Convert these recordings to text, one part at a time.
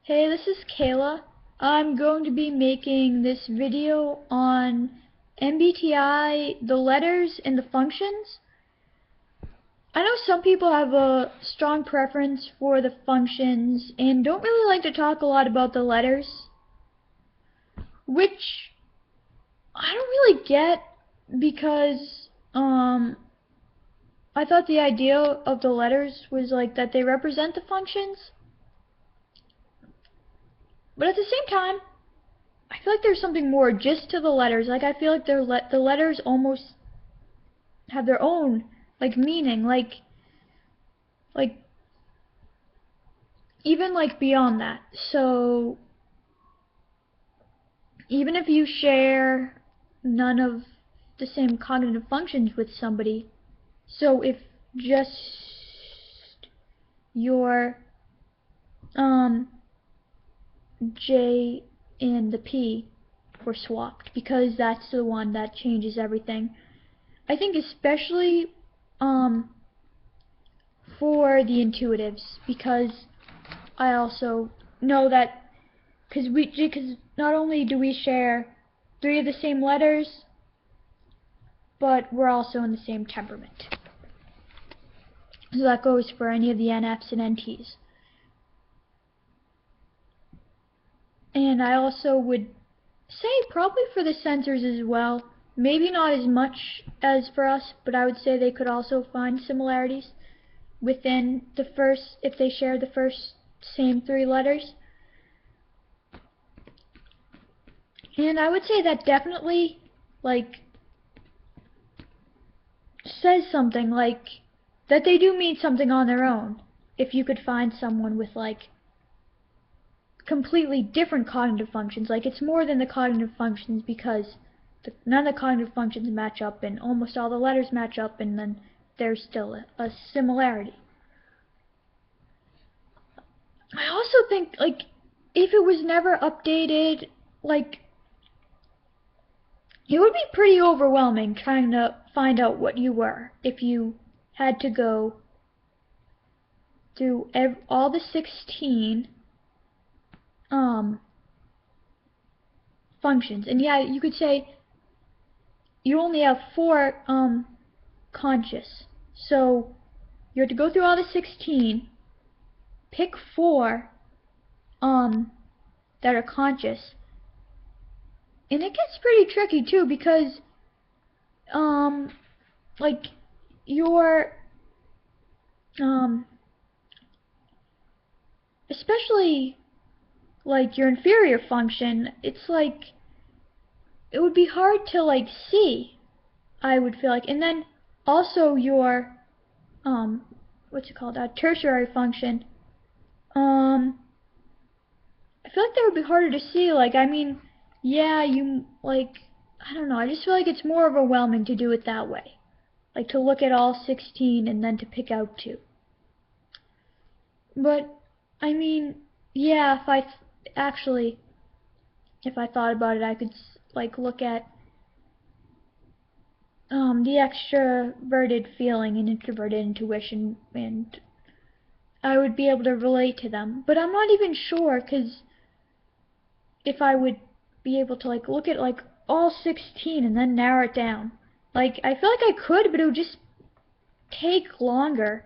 Hey, this is Kayla. I'm going to be making this video on MBTI, the letters and the functions. I know some people have a strong preference for the functions and don't really like to talk a lot about the letters, which I don't really get because I thought the idea of the letters was like that they represent the functions. But at the same time, I feel like there's something more just to the letters. Like I feel like the letters almost have their own meaning. Like even beyond that. So even if you share none of the same cognitive functions with somebody, so if just your J and the P were swapped, because that's the one that changes everything. I think especially for the intuitives, because I also know that because not only do we share 3 of the same letters, but we're also in the same temperament. So that goes for any of the NFs and NTs. And I also would say probably for the sensors as well, maybe not as much as for us, but I would say they could also find similarities within the first, if they share the first same 3 letters. And I would say that definitely says something, that they do mean something on their own. If you could find someone with completely different cognitive functions, it's more than the cognitive functions, because none of the cognitive functions match up and almost all the letters match up, and then there's still a similarity. I also think if it was never updated, it would be pretty overwhelming trying to find out what you were if you had to go through all the 16 functions. And yeah, you could say you only have 4 conscious. So you have to go through all the 16, pick 4 that are conscious. And it gets pretty tricky too, because your especially your inferior function, it's it would be hard to see, I would feel and then also your what's it called, tertiary function, I feel like that would be harder to see. I mean, yeah, you I don't know, I just feel like it's more overwhelming to do it that way, to look at all 16 and then to pick out 2. But I mean, yeah, if I thought about it, I could look at the extroverted feeling and introverted intuition, and I would be able to relate to them. But I'm not even sure, because if I would be able to look at all 16 and then narrow it down. I feel like I could, but it would just take longer,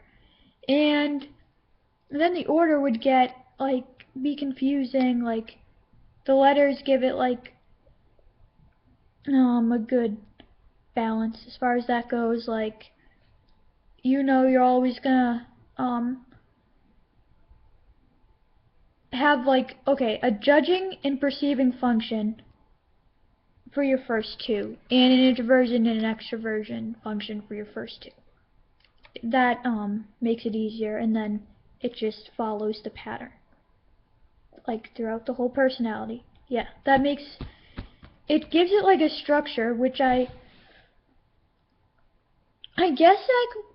and then the order would get be confusing. The letters give it a good balance as far as that goes. You're always gonna have okay, a judging and perceiving function for your first 2, and an introversion and an extroversion function for your first 2. That makes it easier, and then it just follows the pattern throughout the whole personality. Yeah, that makes it, gives it a structure, which I guess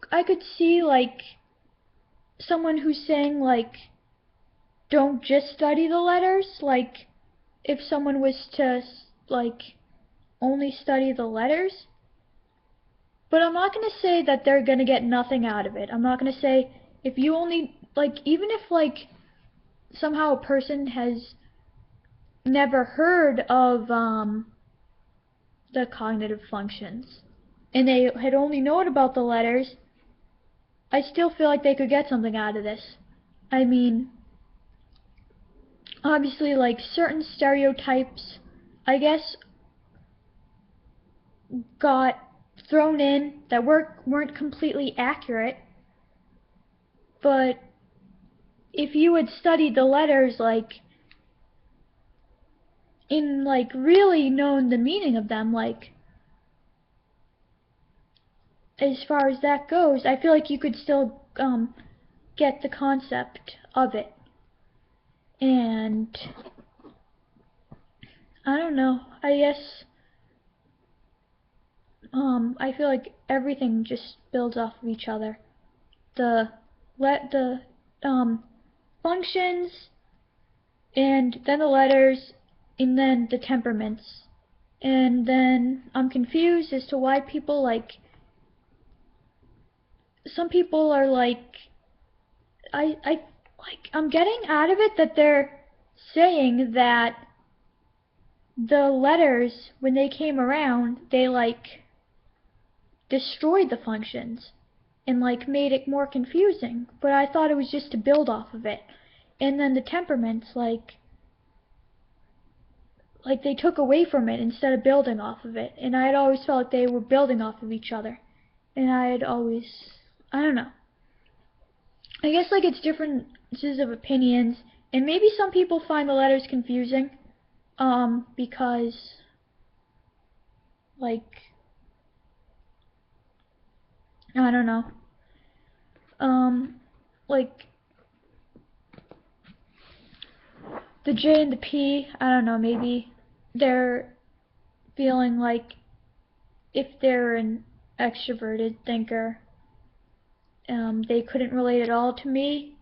I could see someone who's saying don't just study the letters, if someone was to only study the letters. But I'm not going to say that they're going to get nothing out of it. I'm not going to say if you only even if somehow a person has never heard of the cognitive functions, and they had only known about the letters, I still feel like they could get something out of this. I mean, obviously, like, certain stereotypes, I guess, got thrown in that weren't completely accurate, but if you had studied the letters, like, like, really known the meaning of them, like, as far as that goes, I feel like you could still, get the concept of it. And I don't know, I guess, I feel like everything just builds off of each other. The functions, and then the letters, and then the temperaments. And then I'm confused as to why people, like, some people are like, I'm getting out of it that they're saying that the letters, when they came around, they, like, destroyed the functions and, like, made it more confusing. But I thought it was just to build off of it. And then the temperaments, like they took away from it instead of building off of it. And I had always felt like they were building off of each other. And I had always, I don't know. I guess, like, it's differences of opinions. And maybe some people find the letters confusing. Because, like, I don't know. Like, the J and the P, I don't know, maybe they're feeling like if they're an extroverted thinker, they couldn't relate at all to me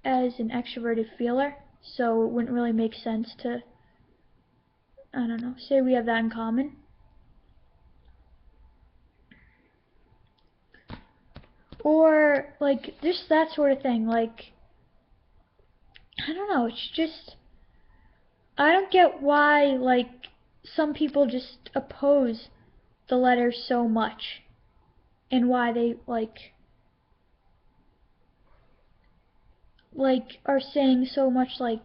as an extroverted feeler, so it wouldn't really make sense to, I don't know, say we have that in common. Or, like, just that sort of thing, like, I don't know, it's just, I don't get why, like, some people just oppose the letters so much, and why they, like, are saying so much, like,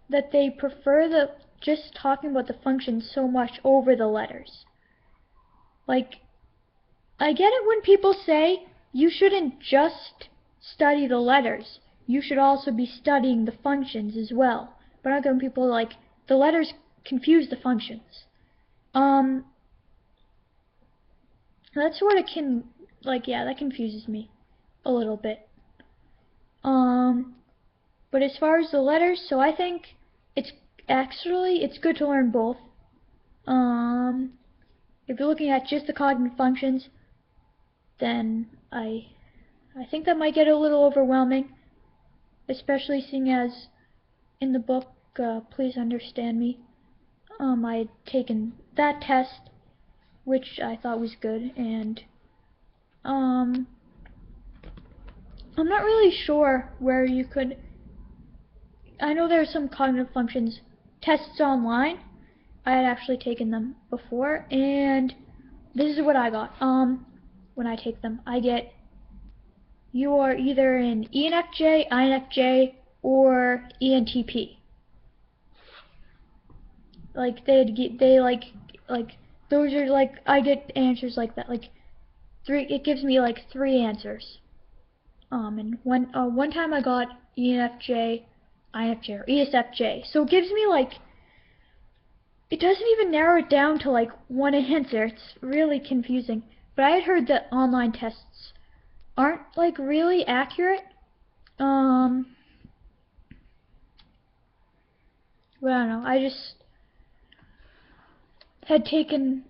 that they prefer the just talking about the functions so much over the letters. Like, I get it when people say you shouldn't just study the letters, you should also be studying the functions as well. But I get when people are like, the letters confuse the functions. That sort of yeah, that confuses me a little bit. But as far as the letters, so I think it's it's good to learn both. If you're looking at just the cognitive functions, then I think that might get a little overwhelming, especially seeing as in the book, Please Understand Me, I had taken that test, which I thought was good, and I'm not really sure where you could. I know there are some cognitive functions tests online. I had actually taken them before, and this is what I got. When I take them, I get you are either an ENFJ, INFJ, or ENTP. Like they like those are like I get answers like that. Like three, it gives me like three answers. And one time I got ENFJ, INFJ, or ESFJ. So it gives me like, it doesn't even narrow it down to like one answer. It's really confusing. But I had heard that online tests aren't like really accurate. But I don't know. I just had taken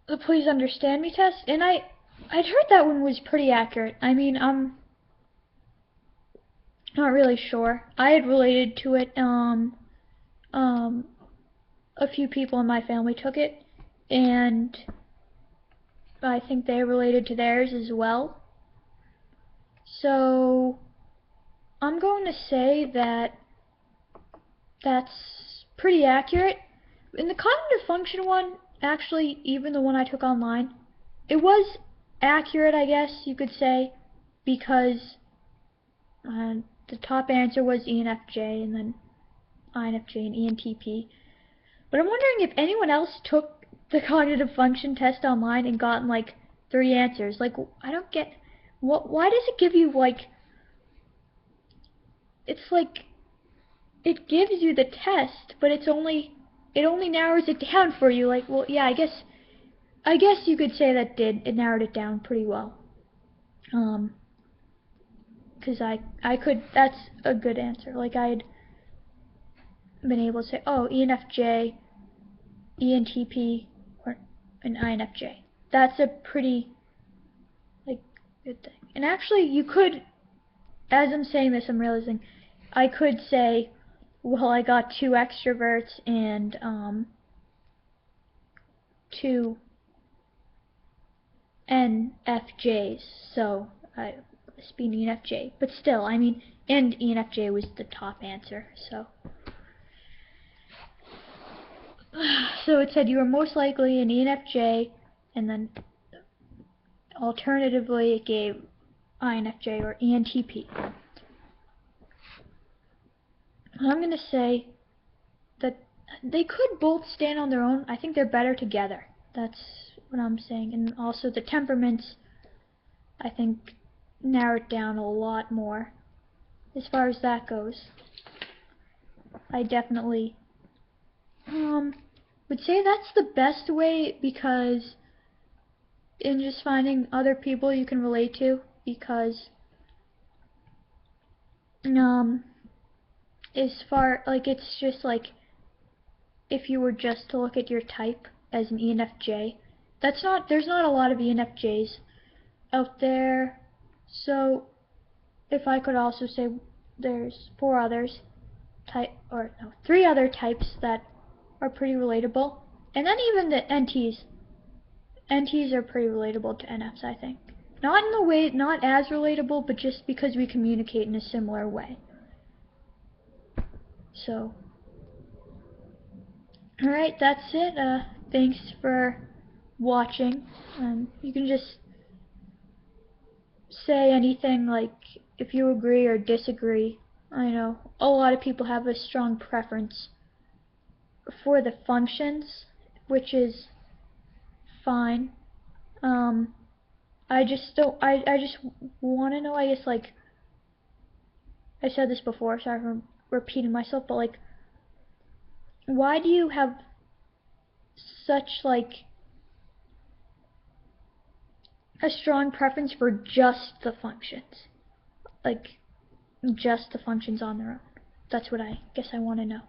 the Please Understand Me test, and I'd heard that one was pretty accurate. I mean, I'm not really sure. I had related to it. A few people in my family took it, and I think they related to theirs as well. So I'm going to say that that's pretty accurate. In the cognitive function one, actually, even the one I took online, it was accurate, I guess you could say, because the top answer was ENFJ, and then INFJ and ENTP. But I'm wondering if anyone else took the cognitive function test online and gotten like 3 answers. Like, I don't get why does it give you like, it's like it gives you the test, but it only narrows it down for you. Like, well, yeah, I guess you could say that it narrowed it down pretty well. Because I could, that's a good answer. Like, I'd been able to say, oh, ENFJ, ENTP, or an INFJ. That's a pretty, like, good thing. And actually, you could, as I'm saying this, I'm realizing, I could say, well, I got 2 extroverts and 2 NFJs, so I must be an ENFJ. But still, I mean, and ENFJ was the top answer, so. So it said you were most likely an ENFJ, and then alternatively it gave INFJ or ENTP. I'm going to say that they could both stand on their own. I think they're better together. That's what I'm saying. And also the temperaments, I think, narrow it down a lot more as far as that goes. I definitely would say that's the best way, because in just finding other people you can relate to, because as far, like, it's just like if you were just to look at your type as an ENFJ, there's not a lot of ENFJs out there. So if I could also say there's 3 other types that are pretty relatable, and then even the NTs are pretty relatable to NFs, I think. Not in the way, not as relatable, but just because we communicate in a similar way. So, alright, that's it. Thanks for watching. You can just say anything, like if you agree or disagree. I know a lot of people have a strong preference for the functions, which is fine. I just want to know, I guess, like, I said this before, sorry for repeating myself, but like, why do you have such like a strong preference for just the functions? Like, just the functions on their own. That's what I guess I want to know.